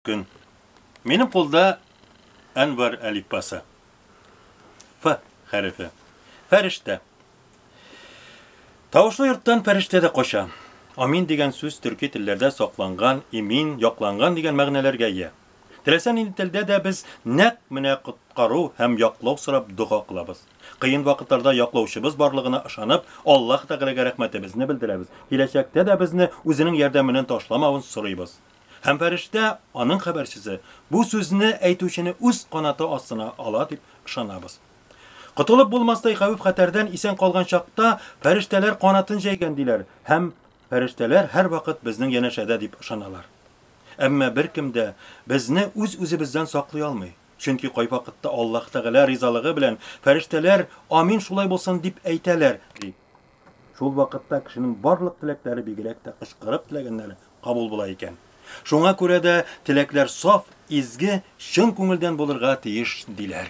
Gün. Benim қолда Әнвар әлифбасы. F хәрефе. Фәрештә. Тавышлы йорттан фәрештә дә кача. Амин дигән сүз төрки телләрдә сакланган, имин, якланган дигән мәгънәләргә ия. Теләсән инде телдә дә без нәкъ менә коткару һәм яклау сорап дуга кылабыз. Кыен вакытларда яклаучыбыз барлыгына ышанып, Аллаһ Тәгаләгә рәхмәтебезне белдерәбез. Киләчәктә дә безне үзенең ярдәменнән ташламавын сорыйбыз. Һәм фәрештә, аның хәбәрчесе, бу сүзне әйтүчене үз канаты астына ала дип ышанабыз. Котылып булмастай хәвеф-хәтәрдән исән калган чакта фәрештәләр канатын җәйгән диләр һәм фәрештәләр һәрвакыт безнең янәшәдә дип ышаналар. Әмма беркем дә безне үз-үзебездән саклый алмый. Чөнки кайвакытта Аллаһ Тәгалә ризалыгы белән фәрештәләр амин шулай булсын дип әйтәләр. Шул вакытта кешенең барлык теләкләре бигрәк тә кычкырып теләгәннәре кабул була икән. Шуңа күрә дә теләкләр саф, изге, чын күңелдән булырга тиеш диләр.